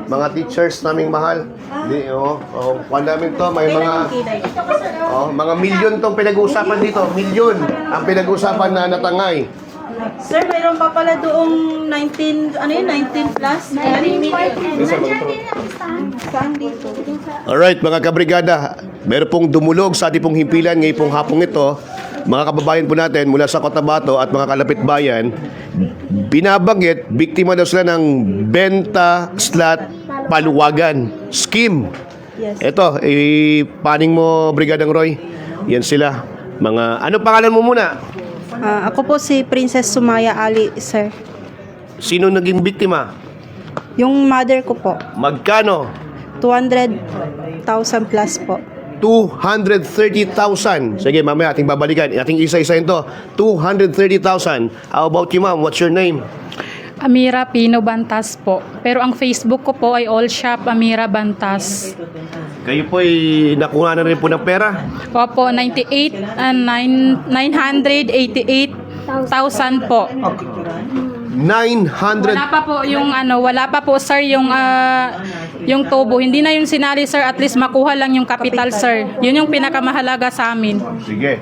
Mga teachers naming mahal. Kuha namin to, may mga milyon tong pinag-uusapan dito. Milyon ang pinag-uusapan na natangay. Sir, mayroon pa pala doong 19 plus? Saan dito? Alright, mga kabrigada, meron pong dumulog sa ating pong himpilan ngayong pong hapong ito. Mga kababayan po natin mula sa Cotabato at mga kalapit bayan, binabanggit, biktima daw sila ng benta slot paluwagan scheme. Yes. Ito, paning mo, Brigadang Roy. Yan sila. Ano pangalan mo muna? Ako po si Princess Sumaya Ali, sir. Sino naging biktima? Yung mother ko po, Magkano? 200,000 plus po. 230,000. Sige, mamaya ating babalikan. Ating isa-isahin to. 230,000. How about you, ma'am? What's your name? Amira Pino Bantas po. Pero ang Facebook ko po ay All Shop Amira Bantas. Kayo po ay nakuha na rin po ng pera? Opo, 988,000 po. 900. Wala pa po sir yung tubo. Hindi na yung sinali sir, at least makuha lang yung capital sir. Yun yung pinakamahalaga sa amin. Sige.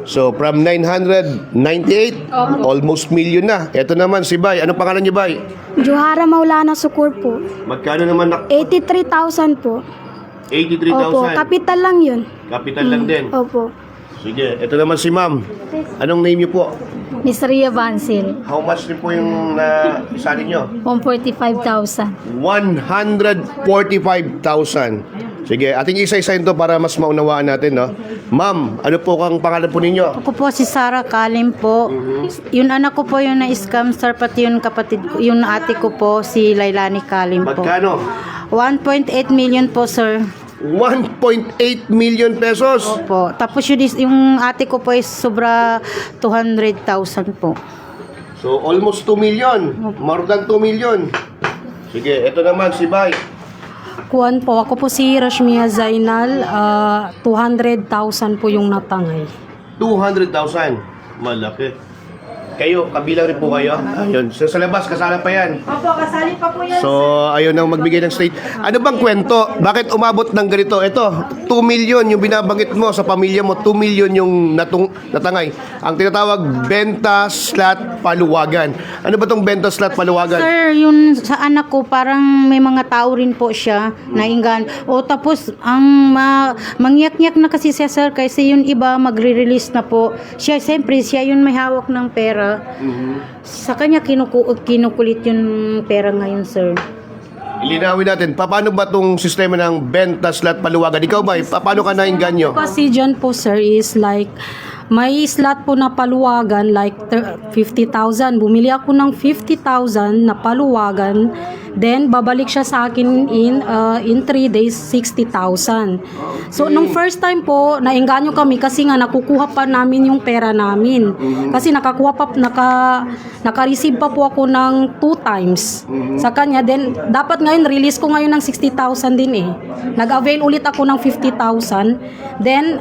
So, from 998, almost million na. Ito naman si Bay. Anong pangalan niyo, Bay? Johara Maulana Sukur po. Magkano naman 83,000 po. 83,000. Opo, kapital lang yun. Capital lang din. Opo. Sige. Ito naman si Ma'am. Anong name niyo po? Miss Ria Bansil, How much din po yung isali niyo? 145,000. 145,000. Sige, ating isa-isahin to para mas maunawaan natin, no? Ma'am, ano po ang pangalan po ninyo? Ako po si Sarah Kalim po. Yung anak ko po yung na-scam, sir, pati yung kapatid ko, yung ate ko po, si Lailani Kalim po. Magkano? 1.8 million po, sir. 1.8 million pesos. Opo. Tapos yung ate ko po is sobra 200,000 po. So, almost 2 million. More than 2 million. Sige, ito naman si Bay. Kuwan po, ako po si Rashmia Zainal, 200,000 po yung natangay. 200,000. Malaki. Kayo, kabilang rin po kayo? Ayun. So, sa labas, kasala pa yan. Opo, kasali pa po yan. So, ayaw nang magbigay ng state. Ano bang kwento? Bakit umabot ng ganito? Ito, 2 million yung binabanggit mo sa pamilya mo, 2 million yung natangay. Ang tinatawag, benta slot paluwagan. Ano ba tong benta slot paluwagan? Sir, yun sa anak ko, parang may mga tao rin po siya nainggan. O tapos, ang mangyak-nyak na kasi siya, sir, kasi yung iba magre-release na po. Siya, siyempre, siya yun may hawak ng pera. Sa kanya kinukulit yung pera ngayon, sir. Ilinawin natin, paano ba tong sistema ng benta slot paluwagan? Ikaw ba, paano ka nainganyo? Kasi dyan po sir is like, may slot po na paluwagan like 50,000. Bumili ako ng 50,000 na paluwagan. Then, babalik siya sa akin in 3 days, 60,000. So, nung first time po, naengganyo kami kasi nga nakukuha pa namin yung pera namin. Kasi naka-receive pa po ako ng 2 times sa kanya. Then, dapat ngayon, release ko ngayon ng 60,000 din eh. Nag-avail ulit ako ng 50,000. Then,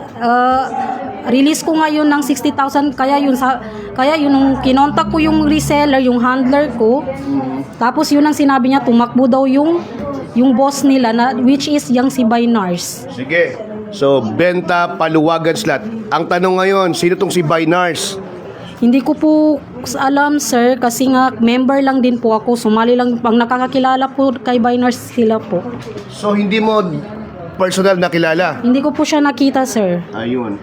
release ko ngayon ng 60,000 kaya yun nung kinontak ko yung reseller, yung handler ko. Tapos yun ang sinabi niya, tumakbo daw yung boss nila na which is yung si Binars. Sige. So, benta paluwagan slot. Ang tanong ngayon, sino tong si Binars? Hindi ko po alam sir kasi nga member lang din po ako, sumali lang pang nakakakilala po kay Binars sila po. So, hindi mo personal na kilala? Hindi ko po siya nakita sir. Ayun.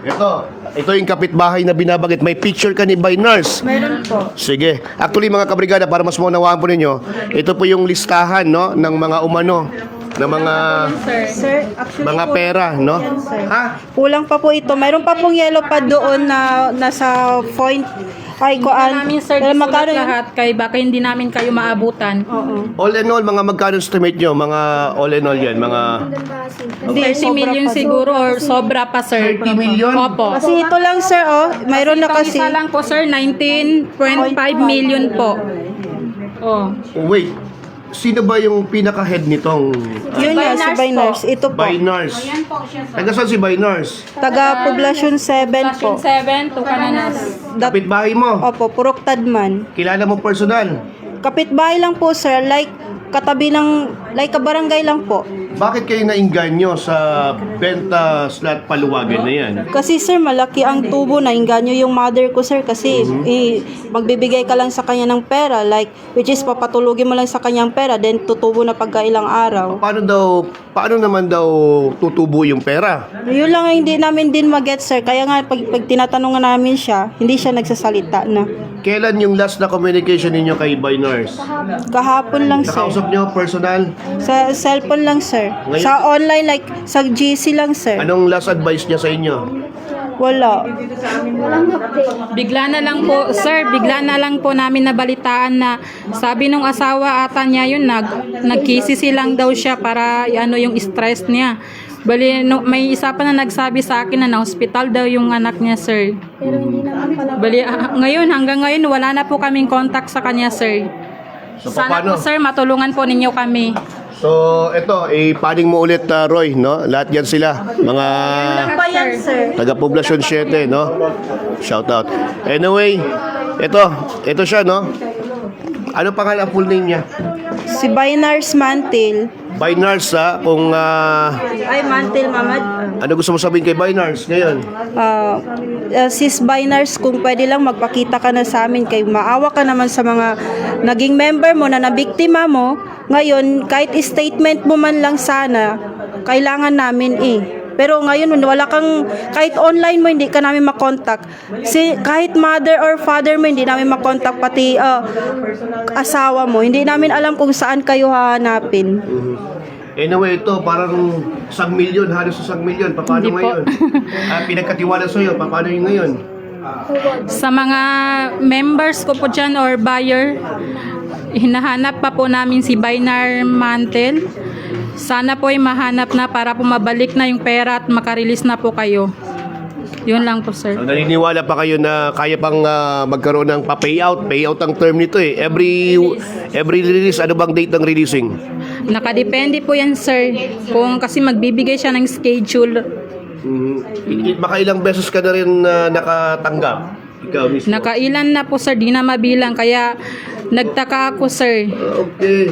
Ito yung kapitbahay na binabanggit. May picture ka ni Binars. Meron po. Sige. Actually, mga kabrigada, para mas maunawaan po ninyo, ito po yung listahan, no, ng mga umano, ng mga Sir, actually mga po, pera, no? yan, sir. Ha? Kulang pa po ito. Mayroon pa pong yellow pa doon na nasa point. Ay, kuan. Namin sir, Pero disulat magkano yun? lahat kay baka hindi namin kayo maabutan. Oo. All in all, mga magkano estimate nyo? Mga all in all yan, mga Hindi, 30 million pa. siguro or sobra pa sir. 30 million? Opo. Kasi ito lang, sir, oh. Mayroon na kasi. Isa lang po sir, 19.5 million po. Oh. Wait. Sino ba yung pinaka-head nitong Yun yan, si Binars Binars. po. Ito po. Binars? Taga saan si Binars? Taga Poblacion 7 po. Station 7 to Cananas. Kapitbahay mo? Opo, Purok Tadman. Kilala mo personal? Kapitbahay lang po, sir. Like, katabi ng, like kabarangay lang po. Bakit kayo nainganyo sa benta slot paluwagan na yan? Kasi sir, malaki ang tubo na inganyo yung mother ko sir kasi magbibigay ka lang sa kanya ng pera like which is papatulugin mo lang sa kanyang pera then tutubo na pagkailang araw. Paano naman daw tutubo yung pera? Yun lang ang hindi namin din mag-get sir. Kaya nga pag tinatanungan namin siya, hindi siya nagsasalita na. Kailan yung last na communication ninyo kay Binars? Kahapon lang sir. Nakausap nyo personal? Sa cellphone lang sir. Ngayon- Sa online like sa GC lang sir. Anong last advice niya sa inyo? Wala. Bigla na lang po, sir, bigla na lang po namin nabalitaan na sabi nung asawa ata niya yun, nagkisisi lang daw siya para ano yung stress niya. Bali, no, may isa pa na nagsabi sa akin na na-hospital daw yung anak niya, sir. Bali, ngayon, hanggang ngayon, wala na po kaming contact sa kanya, sir. So, Sana paano? po, sir, matulungan po ninyo kami. So, ito, ipaning mo ulit, Roy, no? Lahat yan sila. Mga Pa yan sir. taga-Poblacion 7, no? Shout out. Anyway, ito siya, no? Ano pangalan full name niya? Si Binars Mantil. Binars, ha? Kung, Ay, Mantil, Mamad. ano gusto mo sabihin kay Binars ngayon? Sis Binars, kung pwede lang magpakita ka na sa amin kay maawa ka naman sa mga naging member mo na nabiktima mo. Ngayon, kahit statement mo man lang sana, kailangan namin Pero ngayon, wala kang, kahit online mo, hindi ka namin makontak. Kahit mother or father mo, hindi namin makontak, pati asawa mo. Hindi namin alam kung saan kayo hahanapin. Anyway, ito, parang 1,000,000, halos 1,000,000. Paano Hindi po. ngayon? Pinagkatiwala sa'yo, paano yung ngayon? Sa mga members ko po dyan or buyer, hinahanap pa po namin si Binar Mantel. Sana po ay mahanap na para po mabalik na yung pera at makarelease na po kayo. Yun lang po, sir. Naniniwala pa kayo na kaya pang magkaroon ng payout? Payout ang term nito eh. Every release, ano bang date ng releasing? Nakadepende po yan, sir. Kung kasi magbibigay siya ng schedule. Makailang beses ka na rin nakatanggap? Ikaw mismo? Nakailan na po, sir. Di na mabilang. Kaya nagtaka ako, sir. Okay.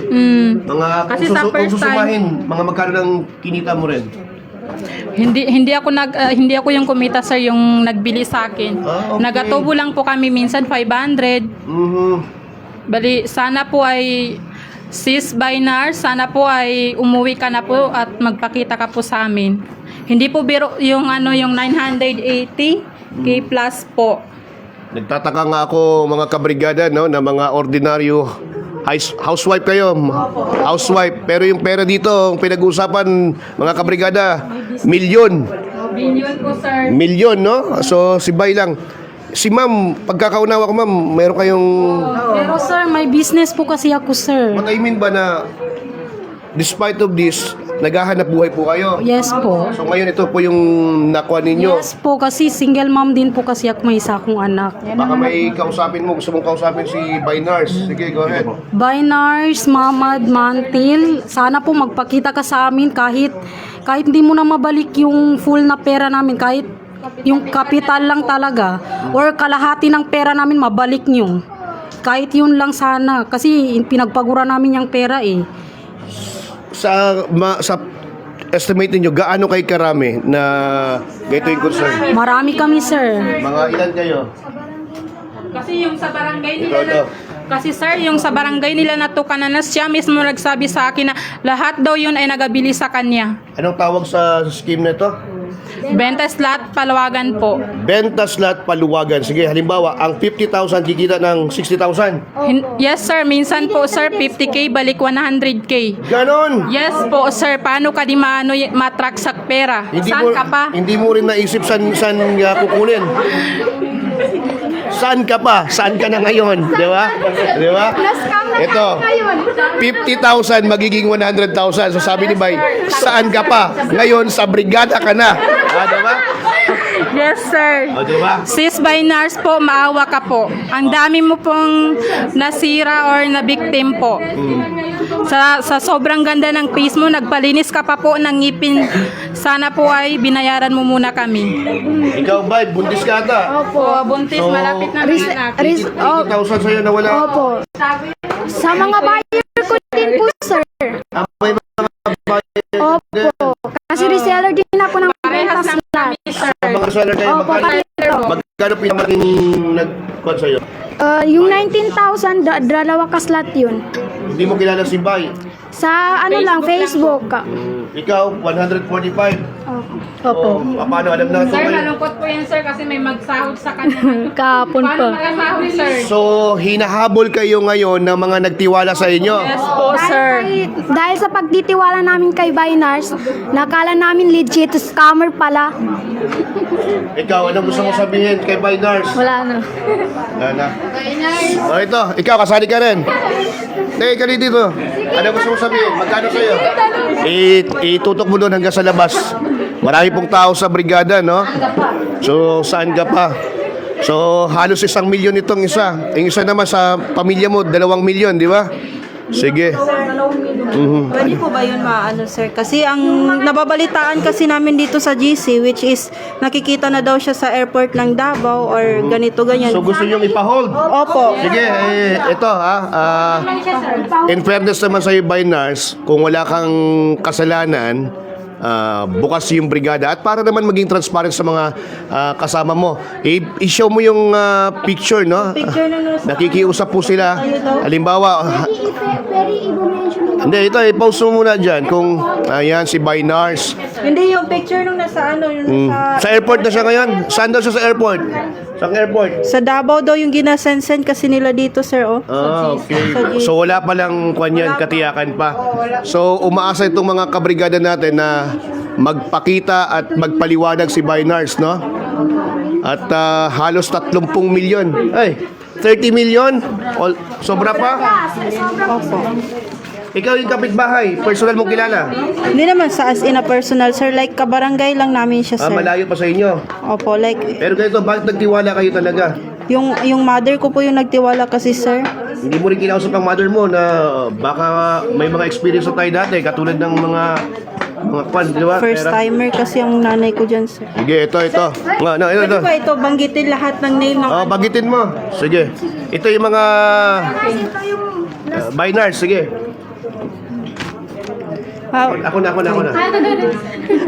Mga, Kasi kung, sa kung first susumahin, mga magkano ng kinita mo rin? Hindi ako yung kumita, sir, yung nagbili sa akin. Okay. Nagatubo lang po kami minsan 500. Bali, sana po ay Sis Binar, sana po ay umuwi ka na po at magpakita ka po sa amin. Hindi po biro yung yung 980k plus po. Nagtataka nga ako mga kabrigada, no, na mga ordinaryo housewife kayo, housewife, pero yung pera dito, ang pinag-uusapan mga kabrigada, milyon, Po, sir. milyon, no? So si Bay lang. Si ma'am, pagkakaunawa ko ma'am, meron kayong, Pero sir, may business po kasi ako, sir. what I mean ba na despite of this, naghahanap buhay po kayo? Yes po. So ngayon ito po yung nakuha ninyo. Yes po, kasi single mom din po kasi ako, may isa akong anak. Baka may kausapin mo, gusto mong kausapin si Binars. Sige, go ahead. Binars, Mamad, Mantil, sana po magpakita ka sa amin kahit hindi mo na mabalik yung full na pera namin, kahit yung kapital lang talaga or kalahati ng pera namin mabalik nyo. Kahit yun lang sana kasi pinagpagura namin yung pera Sa estimate niyo gaano kay karami na ganito yung concern? Marami kami, sir. Mga ilan kayo? Kasi yung sa barangay nila Ito. Kasi sir, yung sa barangay nila na Tucananas, siya mismo nagsabi sa akin na lahat daw yun ay nagabili sa kanya. Anong tawag sa scheme na ito? Benta slot, palawagan po. Benta slot paluwagan. Sige, halimbawa, ang 50,000 kikita ng 60,000. Yes sir, minsan po sir, 50k balik 100k. Ganon! Yes po sir, paano ka di matrack sa pera? Saan ka pa? Hindi mo rin naisip saan kukunin. Saan ka pa? Saan ka na ngayon? Di ba? Di ba? Ito, 50,000 magiging 100,000. So sabi ni Bay, saan ka pa? Ngayon, sa brigada ka na. Di ba? Yes sir. Di ba? Sis Binars po, maawa ka po. Ang dami mo pong nasira or na-victim po. Sa sobrang ganda ng face mo, nagpalinis ka pa po ng ngipin. Sana po ay binayaran mo muna kami. Ikaw, Bay, buntis ka ata. Opo, buntis, So, malapit na anak. 80,000 sa'yo na wala. Opo. Sa mga buyer ko din po, sir. seller kayo, Opo, magkano, kapitero. magkano pinamalaking nag-call sa'yo? Yung 19,000, dalawa ka slot yun. Hindi mo kilala si Bay. Sa ano lang, Facebook. Ikaw, 145. Opo. Paano alam na ito? Sir, malungkot po yan, sir, kasi may magsahod sa kanya. Kahapon Paano pa. magsahod, sir? So, hinahabol kayo ngayon ng mga nagtiwala sa inyo. Yes po, sir. Dahil sa pagtitiwala namin kay Binars, nakala namin legit, scammer pala. Ikaw, anong gusto mo sabihin kay Binars? Wala na. Wala na. O ito, ikaw, kasali ka rin. Teka, ka dito. Ano gusto mo sabihin? Magkano sa'yo? Itutok mo doon hanggang sa labas. Marami pong tao sa brigada, no? So, saan ka pa? So, halos 1 milyon itong isa. Yung isa naman sa pamilya mo, 2 milyon, di ba? Sige. Pwede po ba yun maano, sir? Kasi ang nababalitaan kasi namin dito sa GC, which is nakikita na daw siya sa airport ng Davao or ganito, ganyan. So, gusto niyong ipa-hold? Opo. Sige, ito in fairness naman sa'yo, Binars, kung wala kang kasalanan, bukas yung brigada. At para naman maging transparent sa mga kasama mo, i-show mo yung picture, no? Picture na nasa... Nakikiusap po sila. Halimbawa, Very evolution. hindi, ito, i-post mo muna dyan kung, ayan, si Binars. Hindi, yung picture nung nasa ano, yung Sa airport na siya ngayon? Saan daw siya sa airport? Sa airport? sa Davao daw yung ginasend kasi nila dito, sir, oh. Okay. So wala pa lang kwan yan, katiyakan pa. So umaasa itong mga kabrigada natin na magpakita at magpaliwanag si Binars, no? At halos 30 milyon. Ay, 30 milyon? Sobra pa? Ikaw yung kapitbahay, personal mong kilala. Hindi naman sa as in a personal, sir. Like, kabarangay lang namin siya, sir. Malayo pa sa inyo. Opo, like, Pero ganito, bakit nagtiwala kayo talaga? yung mother ko po yung nagtiwala kasi, sir. Hindi mo rin kinausap ang mother mo na baka may mga experience na tayo dati, katulad ng mga kwan, di ba? First timer kasi ang nanay ko dyan, sir. Sige, ito. Ito. Pwede ba ito, banggitin lahat ng name ng... Bagitin mo. Sige. Ito yung mga Binars, sige. Ako na.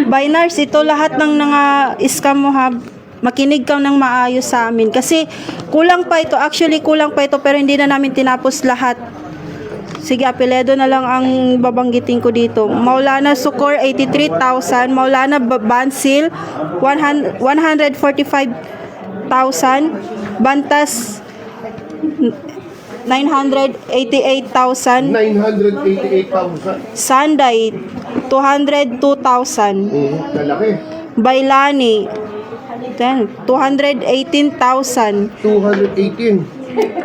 Binars, ito lahat ng mga scam mo, ha. Makinig ka ng maayos sa amin. Kasi kulang pa ito. Actually, kulang pa ito pero hindi na namin tinapos lahat. Sige, apelyido na lang ang babanggitin ko dito. Maulana Sukor, 83,000. Maulana Bansil, 145,000. Bantas, 988,000. 988,000. Sanday, 202,000. Lalaki. Bailani, 218,000. 218.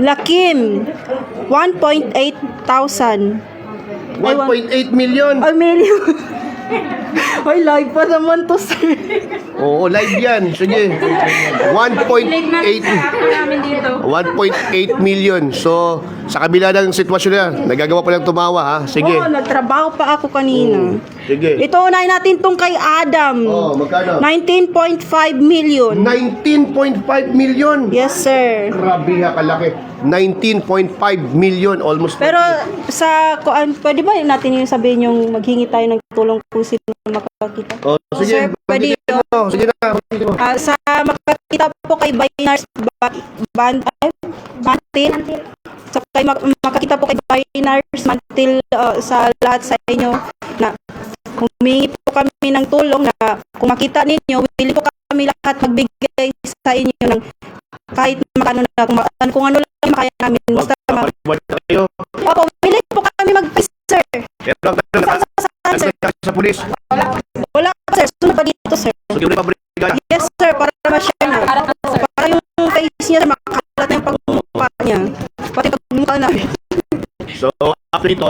Lakim, 1,800. 1.8 million. Ay, million. Ay, live pa naman to, sir. Oo, live yan. Sige. 1.8 million. So, sa kabila ng sitwasyon na, nagagawa pa lang tumawa, ha? Sige. Oo, nagtrabaho pa ako kanina. Sige. Ito, unahin natin tong kay Adam. Magkano? 19.5 million. 19.5 million. Yes, sir. Grabe ha, kalaki. 19.5 million, almost. Pero sa pwede ba natin yung sabihin yung maghingi tayo ng tulong kung sino makakita? Sige, Sir, pwede banggitin mo. Sige na, banggitin mo. Sa makakita po kay Binars Mantil, sa kay makakita po kay Binars Mantil, sa lahat sa inyo na humingi po kami ng tulong na kung makita ninyo, willing po kami lahat magbigay sa inyo ng kahit magkano na kung ano lang makaya namin. Basta Wala kayo. opo, willing po kami mag-sir. Pero Sir, sa pulis. wala pa, sir. Sunod pa dito, sir. Sige, ulit pa brigada. Yes, sir. Para ma-share na. Para yung case niya, makalat na yung pagmumukha niya. Pati pagmumukha na. So, after ito,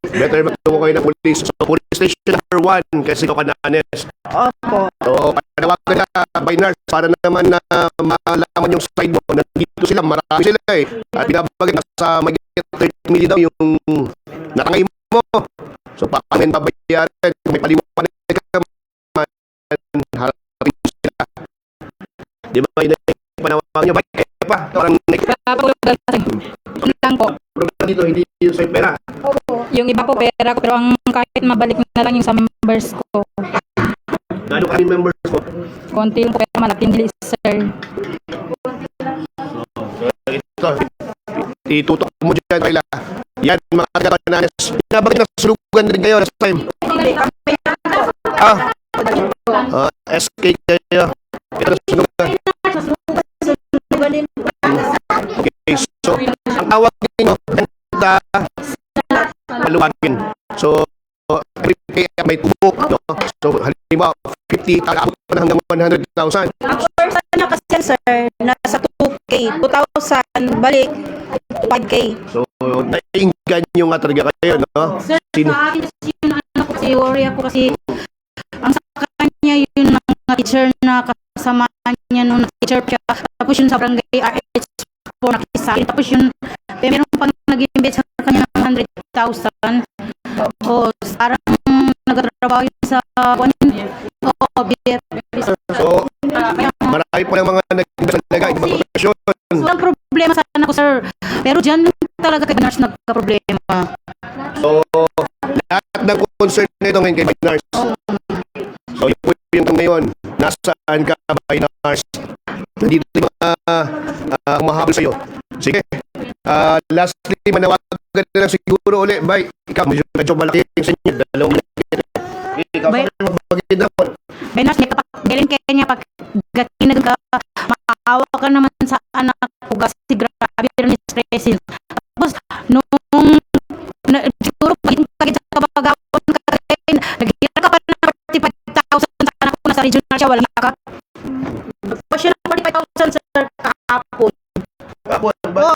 better magtungo kayo ng police. So, police station number 1 kasi ikaw ka na honest. Opo. So, panawagan na Binars para naman na malaman yung side mo. Nandito sila, marami sila eh. At binabagay sa may 30 million daw yung nakangay mo. So, paano yung babayaran? Kung may paliwanag ka man, harapin mo sila. Di ba, yun yung panawagan nyo? Bakit kayo pa? Parang lang po. program dito, hindi yung sa pera. Yung iba po pera ko, pero ang kahit mabalik na lang yung sa members ko. Gano'n kami members ko? konti yung pera malaking bilis, sir. Ito, itutok mo dyan, Kayla. Yan, mga kagananes. Binabagay na sulugan din kayo last time. SK kayo. Ito na sulugan. Okay, so, ang tawag ninyo, ganda, maluwagin. So, every pay may tubo, no? So, halimbawa, 50, taabot pa na hanggang 100,000. Ang first niya kasi sir, nasa 2K, 2,000, balik, 5K. So, naiinggan nyo nga talaga kayo, no? Sir, Sino? sa akin kasi yun ano ko kasi worry ako kasi ang sa kanya yun mga teacher na kasama niya nung teacher siya. Tapos yun sa barangay RH po nakisakin. Tapos yun, meron pang nag-invest sa kanya ng 100,000. O, parang nagtatrabaho yun sa BF. So, marami pa ng mga nag-invest talaga, ibang profesyon. So, ang problema sana ko, sir. Pero dyan talaga kay nurse nagka-problema. So, lahat ng concern nito ngayon kay Binars. So, yun po yung ngayon. Nasaan ka, Binars? Nandito yung mga humahabol sa'yo. Sige. Lastly, manawagan na lang siguro ulit. Bay, ikaw, medyo malaki sa inyo. Dalawang malaki. Ikaw, Bay. sabi mo, magiging dapat. May nurse, may kapagaling kaya niya pag gatinag ka, maawa ka naman sa anak ko kasi grabe rin yung stressin. Tapos, siguro maging kagit sa kabagawon ka rin, naghihirap ka pa ng 45,000 sa anak ko, nasa regional siya, wala ka. Tapos siya ng 45,000 sa kahapon. Tapos, ba?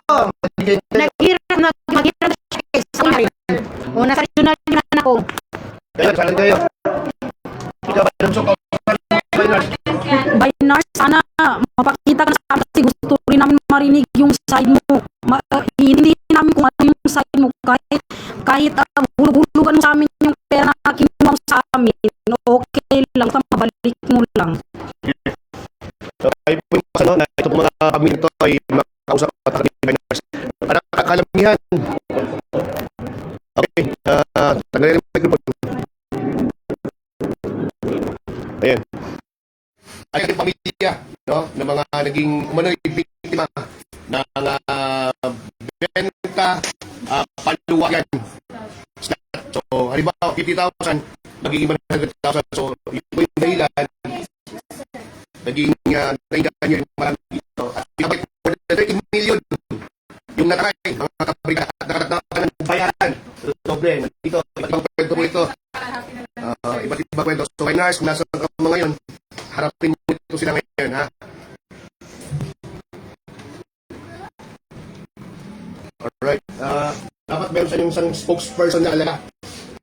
Naghihirap na siya sa unahin. O, nasa regional yung anak ko. Kaya, saan kayo? Ikaw, Binars. Binars, sana mapakita ka na sa amin kasi gusto rin namin marinig yung side mo. Hindi namin kung ano yung side mo. Kahit hulug-hulugan mo sa amin yung pera na kinuha mo sa amin, okay lang, mabalik mo lang. So, ay po yung ano, na ito mga pamilya ito ay makausap at Binars. Para kalamihan. Okay, tagalin ang microphone. Ayan. Ay, yung pamilya, no, ng mga naging umano'y biktima ng benta, paluwagan. So, halimbawa, 50,000, magiging 100,000. So, yun po yung dahilan, naging naingan nyo yung marami dito. At pinabay po, 30 million yung natakay, mga kabrika, at nakatatakan ng bayaran. Doble, dito, iba't ibang kwento po ito. Iba't ibang kwento. So, Binars, kung nasa ka mga ngayon, harapin mo ito sila ngayon, ha? Alright. Dapat meron sa yung isang spokesperson na alaga.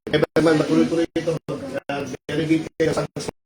Kaya ba naman, matuloy-tuloy ito. Delegate kayo ng isang